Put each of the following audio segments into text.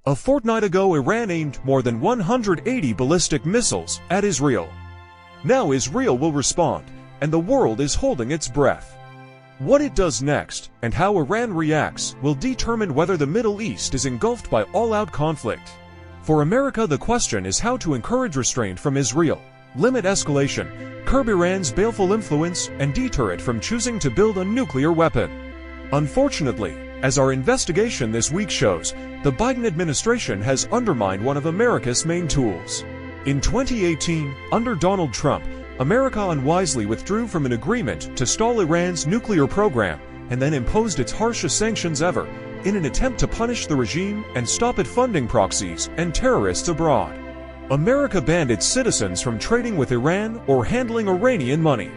A fortnight ago, Iran aimed more than 180 ballistic missiles at Israel. Now Israel will respond, and the world is holding its breath. What it does next, and how Iran reacts, will determine whether the Middle East is engulfed by all-out conflict. For America, the question is how to encourage restraint from Israel, limit escalation, curb Iran's baleful influence, and deter it from choosing to build a nuclear weapon. Unfortunately, as our investigation this week shows, the Biden administration has undermined one of America's main tools. In 2018, under Donald Trump, America unwisely withdrew from an agreement to stall Iran's nuclear program and then imposed its harshest sanctions ever in an attempt to punish the regime and stop it funding proxies and terrorists abroad. America banned its citizens from trading with Iran or handling Iranian money.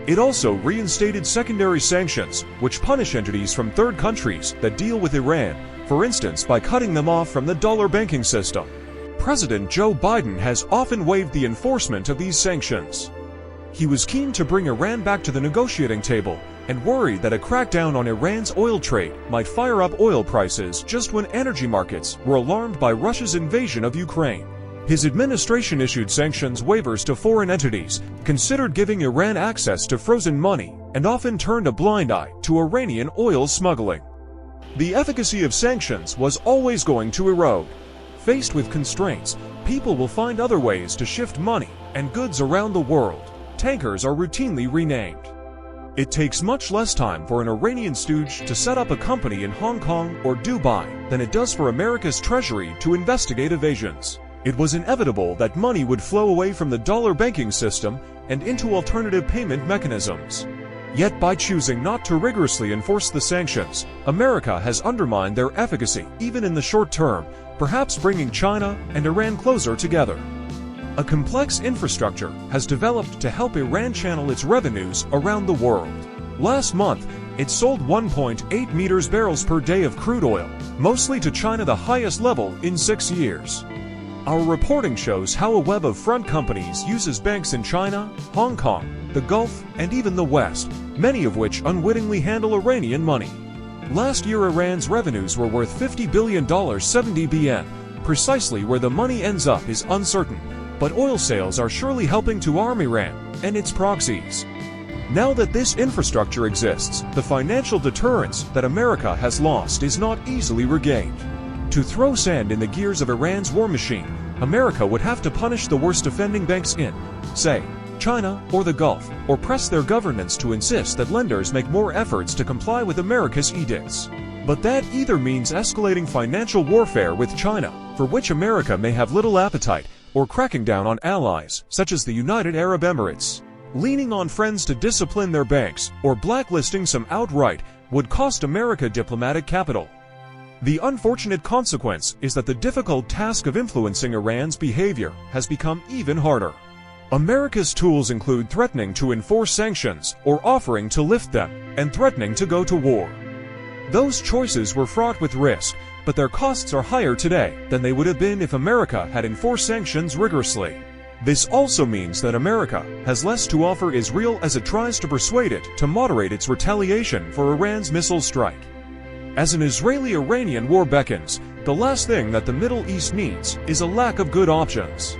It also reinstated secondary sanctions, which punish entities from third countries that deal with Iran, for instance by cutting them off from the dollar banking system. President Joe Biden has often waived the enforcement of these sanctions. He was keen to bring Iran back to the negotiating table and worried that a crackdown on Iran's oil trade might fire up oil prices just when energy markets were alarmed by Russia's invasion of Ukraine. His administration issued sanctions waivers to foreign entities, considered giving Iran access to frozen money, and often turned a blind eye to Iranian oil smuggling. The efficacy of sanctions was always going to erode. Faced with constraints, people will find other ways to shift money and goods around the world. Tankers are routinely renamed. It takes much less time for an Iranian stooge to set up a company in Hong Kong or Dubai than it does for America's Treasury to investigate evasions. It was inevitable that money would flow away from the dollar banking system and into alternative payment mechanisms. Yet by choosing not to rigorously enforce the sanctions, America has undermined their efficacy even in the short term, perhaps bringing China and Iran closer together. A complex infrastructure has developed to help Iran channel its revenues around the world. Last month, it sold 1.8 meters barrels per day of crude oil, mostly to China, the highest level in 6 years. Our reporting shows how a web of front companies uses banks in China, Hong Kong, the Gulf, and even the West, many of which unwittingly handle Iranian money. Last year, Iran's revenues were worth $50 billion, 70 BN. Precisely where the money ends up is uncertain, but oil sales are surely helping to arm Iran and its proxies. Now that this infrastructure exists, the financial deterrence that America has lost is not easily regained. To throw sand in the gears of Iran's war machine, America would have to punish the worst offending banks in, say, China or the Gulf, or press their governments to insist that lenders make more efforts to comply with America's edicts. But that either means escalating financial warfare with China, for which America may have little appetite, or cracking down on allies, such as the United Arab Emirates. Leaning on friends to discipline their banks, or blacklisting some outright, would cost America diplomatic capital. The unfortunate consequence is that the difficult task of influencing Iran's behavior has become even harder. America's tools include threatening to enforce sanctions, or offering to lift them, and threatening to go to war. Those choices were fraught with risk, but their costs are higher today than they would have been if America had enforced sanctions rigorously. This also means that America has less to offer Israel as it tries to persuade it to moderate its retaliation for Iran's missile strike. As an Israeli-Iranian war beckons, the last thing that the Middle East needs is a lack of good options.